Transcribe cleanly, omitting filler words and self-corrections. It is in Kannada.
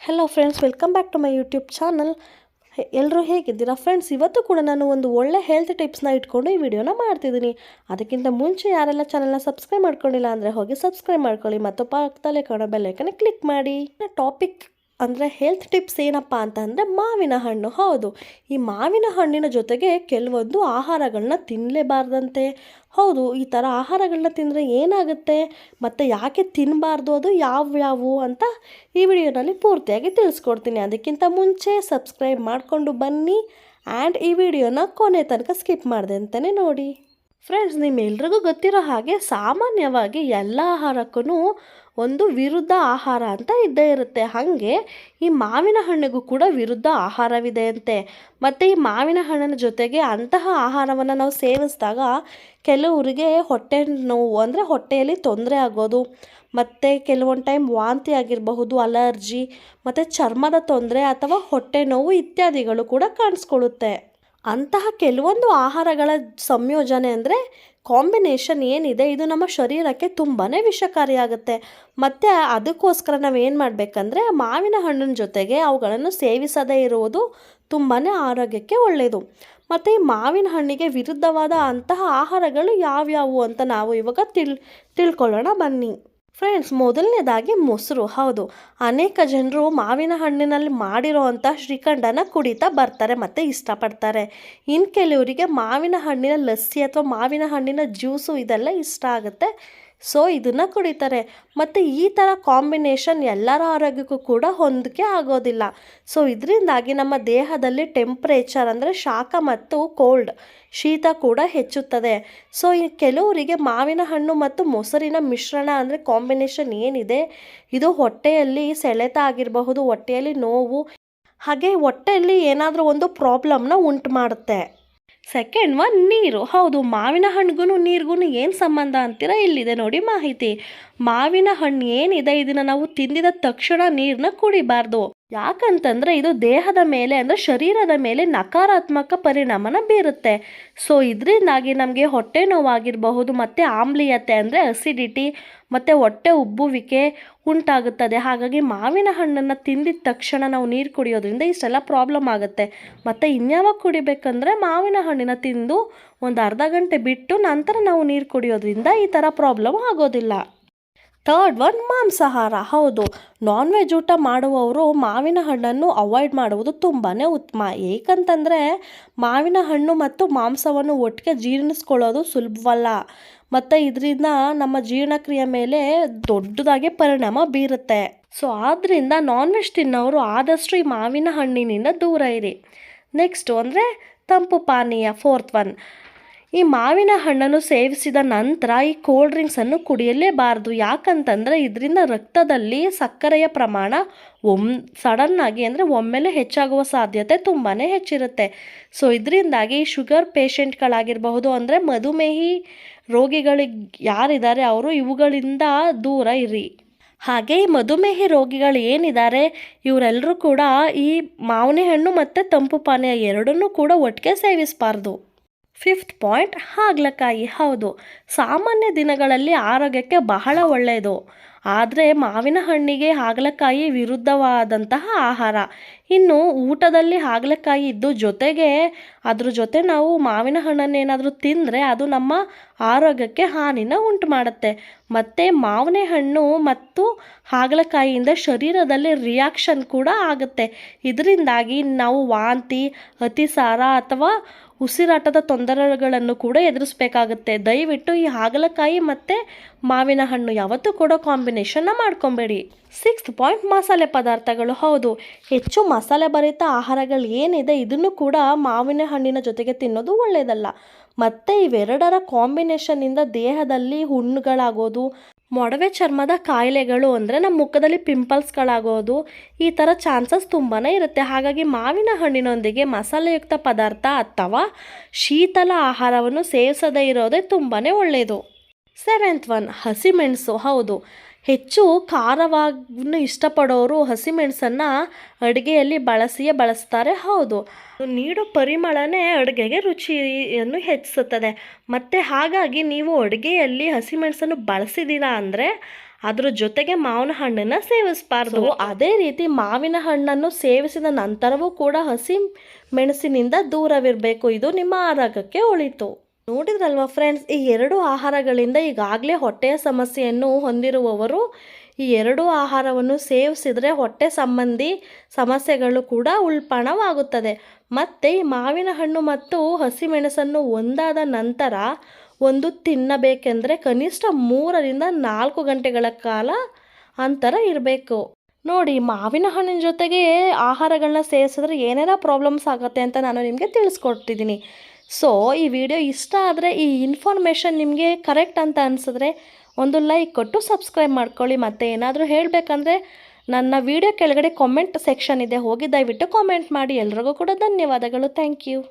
Hello friends, welcome back to my YouTube channel. ಎಲ್ಲರೂ ಹೇಗಿದ್ದೀರಾ ಫ್ರೆಂಡ್ಸ್? ಇವತ್ತು ಕೂಡ ನಾನು ಒಂದು ಒಳ್ಳೆ ಹೆಲ್ತ್ ಟಿಪ್ಸ್ನ ಇಟ್ಕೊಂಡು ಈ ವಿಡಿಯೋನ ಮಾಡ್ತಿದ್ದೀನಿ. ಅದಕ್ಕಿಂತ ಮುಂಚೆ ಯಾರೆಲ್ಲ ಚಾನಲ್ನ ಸಬ್ಸ್ಕ್ರೈಬ್ ಮಾಡ್ಕೊಂಡಿಲ್ಲ ಅಂದರೆ ಹೋಗಿ ಸಬ್ಸ್ಕ್ರೈಬ್ ಮಾಡ್ಕೊಳ್ಳಿ ಮತ್ತು ಪಕ್ಕದಲ್ಲೇ ಕಾಣೋ ಬೆಲ್ ಐಕನ್ ಕ್ಲಿಕ್ ಮಾಡಿ. ಟಾಪಿಕ್ ಅಂದರೆ ಹೆಲ್ತ್ ಟಿಪ್ಸ್ ಏನಪ್ಪ ಅಂತಂದರೆ ಮಾವಿನ ಹಣ್ಣು. ಹೌದು, ಈ ಮಾವಿನ ಹಣ್ಣಿನ ಜೊತೆಗೆ ಕೆಲವೊಂದು ಆಹಾರಗಳನ್ನ ತಿನ್ನಲೇಬಾರ್ದಂತೆ. ಹೌದು, ಈ ಥರ ಆಹಾರಗಳನ್ನ ತಿಂದರೆ ಏನಾಗುತ್ತೆ ಮತ್ತು ಯಾಕೆ ತಿನ್ನಬಾರ್ದು, ಅದು ಯಾವ್ಯಾವು ಅಂತ ಈ ವಿಡಿಯೋನಲ್ಲಿ ಪೂರ್ತಿಯಾಗಿ ತಿಳಿಸ್ಕೊಡ್ತೀನಿ. ಅದಕ್ಕಿಂತ ಮುಂಚೆ ಸಬ್ಸ್ಕ್ರೈಬ್ ಮಾಡಿಕೊಂಡು ಬನ್ನಿ ಆ್ಯಂಡ್ ಈ ವಿಡಿಯೋನ ಕೊನೆ ತನಕ ಸ್ಕಿಪ್ ಮಾಡಿದೆ ಅಂತಲೇ ನೋಡಿ. ಫ್ರೆಂಡ್ಸ್, ನಿಮ್ಮೆಲ್ರಿಗೂ ಗೊತ್ತಿರೋ ಹಾಗೆ ಸಾಮಾನ್ಯವಾಗಿ ಎಲ್ಲ ಆಹಾರಕ್ಕೂ ಒಂದು ವಿರುದ್ಧ ಆಹಾರ ಅಂತ ಇದ್ದೇ ಇರುತ್ತೆ. ಹಾಗೆ ಈ ಮಾವಿನ ಹಣ್ಣಿಗೂ ಕೂಡ ವಿರುದ್ಧ ಆಹಾರವಿದೆ ಅಂತೆ. ಮತ್ತು ಈ ಮಾವಿನ ಹಣ್ಣಿನ ಜೊತೆಗೆ ಅಂತಹ ಆಹಾರವನ್ನು ನಾವು ಸೇವಿಸಿದಾಗ ಕೆಲವರಿಗೆ ಹೊಟ್ಟೆ ನೋವು ಅಂದರೆ ಹೊಟ್ಟೆಯಲ್ಲಿ ತೊಂದರೆ ಆಗೋದು, ಮತ್ತು ಕೆಲವೊಂದು ಟೈಮ್ ವಾಂತಿ ಆಗಿರಬಹುದು, ಅಲರ್ಜಿ ಮತ್ತು ಚರ್ಮದ ತೊಂದರೆ ಅಥವಾ ಹೊಟ್ಟೆ ನೋವು ಇತ್ಯಾದಿಗಳು ಕೂಡ ಕಾಣಿಸ್ಕೊಳ್ಳುತ್ತೆ. ಅಂತಹ ಕೆಲವೊಂದು ಆಹಾರಗಳ ಸಂಯೋಜನೆ ಅಂದರೆ ಕಾಂಬಿನೇಷನ್ ಏನಿದೆ, ಇದು ನಮ್ಮ ಶರೀರಕ್ಕೆ ತುಂಬಾ ವಿಷಕಾರಿಯಾಗುತ್ತೆ. ಮತ್ತು ಅದಕ್ಕೋಸ್ಕರ ನಾವು ಏನು ಮಾಡಬೇಕಂದ್ರೆ ಮಾವಿನ ಹಣ್ಣಿನ ಜೊತೆಗೆ ಅವುಗಳನ್ನು ಸೇವಿಸದೇ ಇರುವುದು ತುಂಬಾ ಆರೋಗ್ಯಕ್ಕೆ ಒಳ್ಳೆಯದು. ಮತ್ತು ಈ ಮಾವಿನ ಹಣ್ಣಿಗೆ ವಿರುದ್ಧವಾದ ಅಂತಹ ಆಹಾರಗಳು ಯಾವ್ಯಾವು ಅಂತ ನಾವು ಇವಾಗ ತಿಳ್ಕೊಳ್ಳೋಣ ಬನ್ನಿ. ಫ್ರೆಂಡ್ಸ್, ಮೊದಲನೇದಾಗಿ ಮೊಸರು. ಹೌದು, ಅನೇಕ ಜನರು ಮಾವಿನ ಹಣ್ಣಿನಲ್ಲಿ ಮಾಡಿರೋವಂಥ ಶ್ರೀಖಂಡನ ಕುಡಿತಾ ಬರ್ತಾರೆ ಮತ್ತು ಇಷ್ಟಪಡ್ತಾರೆ. ಇನ್ನು ಕೆಲವರಿಗೆ ಮಾವಿನ ಹಣ್ಣಿನ ಲಸ್ಸಿ ಅಥವಾ ಮಾವಿನ ಹಣ್ಣಿನ ಜ್ಯೂಸು ಇದೆಲ್ಲ ಇಷ್ಟ ಆಗುತ್ತೆ, ಸೊ ಇದನ್ನು ಕುಡಿತಾರೆ. ಮತ್ತು ಈ ಥರ ಕಾಂಬಿನೇಷನ್ ಎಲ್ಲರ ಆರೋಗ್ಯಕ್ಕೂ ಕೂಡ ಹೊಂದಿಕೆ ಆಗೋದಿಲ್ಲ. ಸೊ ಇದರಿಂದಾಗಿ ನಮ್ಮ ದೇಹದಲ್ಲಿ ಟೆಂಪ್ರೇಚರ್ ಅಂದರೆ ಶಾಖ ಮತ್ತು ಕೋಲ್ಡ್ ಶೀತ ಕೂಡ ಹೆಚ್ಚುತ್ತದೆ. ಸೊ ಈ ಕೆಲವರಿಗೆ ಮಾವಿನ ಹಣ್ಣು ಮತ್ತು ಮೊಸರಿನ ಮಿಶ್ರಣ ಅಂದರೆ ಕಾಂಬಿನೇಷನ್ ಏನಿದೆ, ಇದು ಹೊಟ್ಟೆಯಲ್ಲಿ ಸೆಳೆತ ಆಗಿರಬಹುದು, ಹೊಟ್ಟೆಯಲ್ಲಿ ನೋವು, ಹಾಗೆ ಹೊಟ್ಟೆಯಲ್ಲಿ ಏನಾದರೂ ಒಂದು ಪ್ರಾಬ್ಲಮ್ನ ಉಂಟು ಮಾಡುತ್ತೆ. ಸೆಕೆಂಡ್ ಒನ್ ನೀರು. ಹೌದು, ಮಾವಿನ ಹಣ್ಣಿಗೂ ನೀರಿಗೂ ಏನು ಸಂಬಂಧ ಅಂತೀರ? ಇಲ್ಲಿದೆ ನೋಡಿ ಮಾಹಿತಿ. ಮಾವಿನ ಹಣ್ಣು ಏನಿದೆ ಇದನ್ನು ನಾವು ತಿಂದಿದ ತಕ್ಷಣ ನೀರನ್ನ ಕುಡಿಬಾರ್ದು. ಯಾಕಂತಂದರೆ ಇದು ದೇಹದ ಮೇಲೆ ಅಂದರೆ ಶರೀರದ ಮೇಲೆ ನಕಾರಾತ್ಮಕ ಪರಿಣಾಮನ ಬೀರುತ್ತೆ. ಸೊ ಇದರಿಂದಾಗಿ ನಮಗೆ ಹೊಟ್ಟೆ ನೋವಾಗಿರಬಹುದು ಮತ್ತು ಆಮ್ಲೀಯತೆ ಅಂದರೆ ಅಸಿಡಿಟಿ ಮತ್ತು ಹೊಟ್ಟೆ ಉಬ್ಬುವಿಕೆ ಉಂಟಾಗುತ್ತದೆ. ಹಾಗಾಗಿ ಮಾವಿನ ಹಣ್ಣನ್ನು ತಿಂದಿದ ತಕ್ಷಣ ನಾವು ನೀರು ಕುಡಿಯೋದ್ರಿಂದ ಇಷ್ಟೆಲ್ಲ ಪ್ರಾಬ್ಲಮ್ ಆಗುತ್ತೆ. ಮತ್ತು ಇನ್ಯಾವಾಗ ಕುಡಿಬೇಕಂದ್ರೆ ಮಾವಿನ ಹಣ್ಣಿನ ತಿಂದು ಒಂದು ಅರ್ಧ ಗಂಟೆ ಬಿಟ್ಟು ನಂತರ ನಾವು ನೀರು ಕುಡಿಯೋದ್ರಿಂದ ಈ ಥರ ಪ್ರಾಬ್ಲಮ್ ಆಗೋದಿಲ್ಲ. ಥರ್ಡ್ ಒನ್ ಮಾಂಸಾಹಾರ. ಹೌದು, ನಾನ್ ವೆಜ್ ಊಟ ಮಾಡುವವರು ಮಾವಿನ ಹಣ್ಣನ್ನು ಅವಾಯ್ಡ್ ಮಾಡುವುದು ತುಂಬಾ ಉತ್ತಮ. ಏಕಂತಂದರೆ ಮಾವಿನ ಹಣ್ಣು ಮತ್ತು ಮಾಂಸವನ್ನು ಒಟ್ಟಿಗೆ ಜೀರ್ಣಿಸ್ಕೊಳ್ಳೋದು ಸುಲಭವಲ್ಲ ಮತ್ತು ಇದರಿಂದ ನಮ್ಮ ಜೀರ್ಣಕ್ರಿಯೆ ಮೇಲೆ ದೊಡ್ಡದಾಗಿ ಪರಿಣಾಮ ಬೀರುತ್ತೆ. ಸೊ ಆದ್ದರಿಂದ ನಾನ್ ವೆಜ್ ತಿನ್ನೋರು ಆದಷ್ಟು ಈ ಮಾವಿನ ಹಣ್ಣಿನಿಂದ ದೂರ ಇರಿ. ನೆಕ್ಸ್ಟು ಅಂದರೆ ತಂಪು ಪಾನೀಯ. ಫೋರ್ತ್ ಒನ್, ಈ ಮಾವಿನ ಹಣ್ಣನ್ನು ಸೇವಿಸಿದ ನಂತರ ಈ ಕೋಲ್ಡ್ ಡ್ರಿಂಕ್ಸನ್ನು ಕುಡಿಯಲೇಬಾರದು. ಯಾಕಂತಂದರೆ ಇದರಿಂದ ರಕ್ತದಲ್ಲಿ ಸಕ್ಕರೆಯ ಪ್ರಮಾಣ ಸಡನ್ನಾಗಿ ಅಂದರೆ ಒಮ್ಮೆಲೆ ಹೆಚ್ಚಾಗುವ ಸಾಧ್ಯತೆ ತುಂಬಾ ಹೆಚ್ಚಿರುತ್ತೆ. ಸೊ ಇದರಿಂದಾಗಿ ಶುಗರ್ ಪೇಷಂಟ್ಗಳಾಗಿರಬಹುದು ಅಂದರೆ ಮಧುಮೇಹಿ ರೋಗಿಗಳಿಗೆ ಯಾರಿದ್ದಾರೆ ಅವರು ಇವುಗಳಿಂದ ದೂರ ಇರಿ. ಹಾಗೆ ಈ ಮಧುಮೇಹಿ ರೋಗಿಗಳು ಏನಿದ್ದಾರೆ ಇವರೆಲ್ಲರೂ ಕೂಡ ಈ ಮಾವಿನ ಹಣ್ಣು ಮತ್ತು ತಂಪು ಪಾನೀಯ ಎರಡನ್ನೂ ಕೂಡ ಒಟ್ಟಿಗೆ ಸೇವಿಸಬಾರ್ದು. ಫಿಫ್ತ್ ಪಾಯಿಂಟ್, ಹಾಗಲಕಾಯಿ. ಹೌದು, ಸಾಮಾನ್ಯ ದಿನಗಳಲ್ಲಿ ಆರೋಗ್ಯಕ್ಕೆ ಬಹಳ ಒಳ್ಳೆಯದು. ಆದರೆ ಮಾವಿನ ಹಣ್ಣಿಗೆ ಹಾಗಲಕಾಯಿ ವಿರುದ್ಧವಾದಂತಹ ಆಹಾರ. ಇನ್ನು ಊಟದಲ್ಲಿ ಹಾಗಲಕಾಯಿ ಇದ್ದು ಜೊತೆಗೆ ಅದ್ರ ಜೊತೆ ನಾವು ಮಾವಿನ ಹಣ್ಣನ್ನೇನಾದರೂ ತಿಂದರೆ ಅದು ನಮ್ಮ ಆರೋಗ್ಯಕ್ಕೆ ಹಾನಿನ ಉಂಟು ಮಾಡುತ್ತೆ. ಮತ್ತು ಮಾವಿನ ಹಣ್ಣು ಮತ್ತು ಹಾಗಲಕಾಯಿಯಿಂದ ಶರೀರದಲ್ಲಿ ರಿಯಾಕ್ಷನ್ ಕೂಡ ಆಗುತ್ತೆ. ಇದರಿಂದಾಗಿ ನಾವು ವಾಂತಿ, ಅತಿಸಾರ ಅಥವಾ ಉಸಿರಾಟದ ತೊಂದರೆಗಳನ್ನು ಕೂಡ ಎದುರಿಸಬೇಕಾಗುತ್ತೆ. ದಯವಿಟ್ಟು ಈ ಹಾಗಲಕಾಯಿ ಮತ್ತು ಮಾವಿನ ಹಣ್ಣು ಯಾವತ್ತೂ ಕೂಡ ಕಾಂಬಿನೇಷನ್ನ ಮಾಡ್ಕೊಬೇಡಿ. ಸಿಕ್ಸ್ತ್ ಪಾಯಿಂಟ್, ಮಸಾಲೆ ಪದಾರ್ಥಗಳು. ಹೌದು, ಹೆಚ್ಚು ಮಸಾಲೆ ಭರಿತ ಆಹಾರಗಳು ಏನಿದೆ ಇದನ್ನು ಕೂಡ ಮಾವಿನ ಹಣ್ಣಿನ ಜೊತೆಗೆ ತಿನ್ನೋದು ಒಳ್ಳೆಯದಲ್ಲ. ಮತ್ತು ಇವೆರಡರ ಕಾಂಬಿನೇಷನ್ನಿಂದ ದೇಹದಲ್ಲಿ ಹುಣ್ಣುಗಳಾಗೋದು, ಮೊಡವೆ ಚರ್ಮದ ಕಾಯಿಲೆಗಳು ಅಂದರೆ ನಮ್ಮ ಮುಖದಲ್ಲಿ ಪಿಂಪಲ್ಸ್ಗಳಾಗೋದು ಈ ಥರ ಚಾನ್ಸಸ್ ತುಂಬಾ ಇರುತ್ತೆ. ಹಾಗಾಗಿ ಮಾವಿನ ಹಣ್ಣಿನೊಂದಿಗೆ ಮಸಾಲೆಯುಕ್ತ ಪದಾರ್ಥ ಅಥವಾ ಶೀತಲ ಆಹಾರವನ್ನು ಸೇವಿಸದೇ ಇರೋದೇ ತುಂಬಾ ಒಳ್ಳೆಯದು. ಸೆವೆಂತ್ ಒನ್, ಹಸಿಮೆಣಸು. ಹೌದು, ಹೆಚ್ಚು ಖಾರವನ್ನು ಇಷ್ಟಪಡೋರು ಹಸಿಮೆಣಸನ್ನು ಅಡುಗೆಯಲ್ಲಿ ಬಳಸ್ತಾರೆ. ಹೌದು, ನೀಡೋ ಪರಿಮಳನೇ ಅಡುಗೆಗೆ ರುಚಿಯನ್ನು ಹೆಚ್ಚಿಸುತ್ತದೆ. ಮತ್ತು ಹಾಗಾಗಿ ನೀವು ಅಡುಗೆಯಲ್ಲಿ ಹಸಿಮೆಣಸನ್ನು ಬಳಸಿದ್ದೀರಾ ಅಂದರೆ ಅದ್ರ ಜೊತೆಗೆ ಮಾವಿನ ಹಣ್ಣನ್ನು ಸೇವಿಸಬಾರ್ದು. ಅದೇ ರೀತಿ ಮಾವಿನ ಹಣ್ಣನ್ನು ಸೇವಿಸಿದ ನಂತರವೂ ಕೂಡ ಹಸಿ ಮೆಣಸಿನಿಂದ ದೂರವಿರಬೇಕು. ಇದು ನಿಮ್ಮ ಆರೋಗ್ಯಕ್ಕೆ ಒಳಿತು. ನೋಡಿದ್ರಲ್ವಾ ಫ್ರೆಂಡ್ಸ್, ಈ 2 ಆಹಾರಗಳಿಂದ ಈಗಾಗಲೇ ಹೊಟ್ಟೆಯ ಸಮಸ್ಯೆಯನ್ನು ಹೊಂದಿರುವವರು ಈ 2 ಆಹಾರವನ್ನು ಸೇವಿಸಿದರೆ ಹೊಟ್ಟೆ ಸಂಬಂಧಿ ಸಮಸ್ಯೆಗಳು ಕೂಡ ಉಲ್ಪಣವಾಗುತ್ತದೆ. ಮತ್ತು ಈ ಮಾವಿನ ಹಣ್ಣು ಮತ್ತು ಹಸಿಮೆಣಸನ್ನು ಒಂದಾದ ನಂತರ ಒಂದು ತಿನ್ನಬೇಕೆಂದರೆ ಕನಿಷ್ಠ 3 ರಿಂದ 4 ಗಂಟೆಗಳ ಕಾಲ ಅಂತರ ಇರಬೇಕು. ನೋಡಿ, ಮಾವಿನ ಹಣ್ಣಿನ ಜೊತೆಗೆ ಆಹಾರಗಳನ್ನ ಸೇವಿಸಿದ್ರೆ ಏನೆಲ್ಲ ಪ್ರಾಬ್ಲಮ್ಸ್ ಆಗುತ್ತೆ ಅಂತ ನಾನು ನಿಮಗೆ ತಿಳಿಸ್ಕೊಡ್ತಿದ್ದೀನಿ. ಸೊ ಈ ವಿಡಿಯೋ ಇಷ್ಟ ಆದರೆ, ಈ ಇನ್ಫಾರ್ಮೇಷನ್ ನಿಮಗೆ ಕರೆಕ್ಟ್ ಅಂತ ಅನಿಸಿದ್ರೆ ಒಂದು ಲೈಕ್ ಕೊಟ್ಟು ಸಬ್ಸ್ಕ್ರೈಬ್ ಮಾಡ್ಕೊಳ್ಳಿ. ಮತ್ತು ಏನಾದರೂ ಹೇಳಬೇಕಂದ್ರೆ ನನ್ನ ವಿಡಿಯೋ ಕೆಳಗಡೆ ಕಾಮೆಂಟ್ ಸೆಕ್ಷನ್ ಇದೆ, ಹೋಗಿ ದಯವಿಟ್ಟು ಕಾಮೆಂಟ್ ಮಾಡಿ. ಎಲ್ರಿಗೂ ಕೂಡ ಧನ್ಯವಾದಗಳು. Thank you.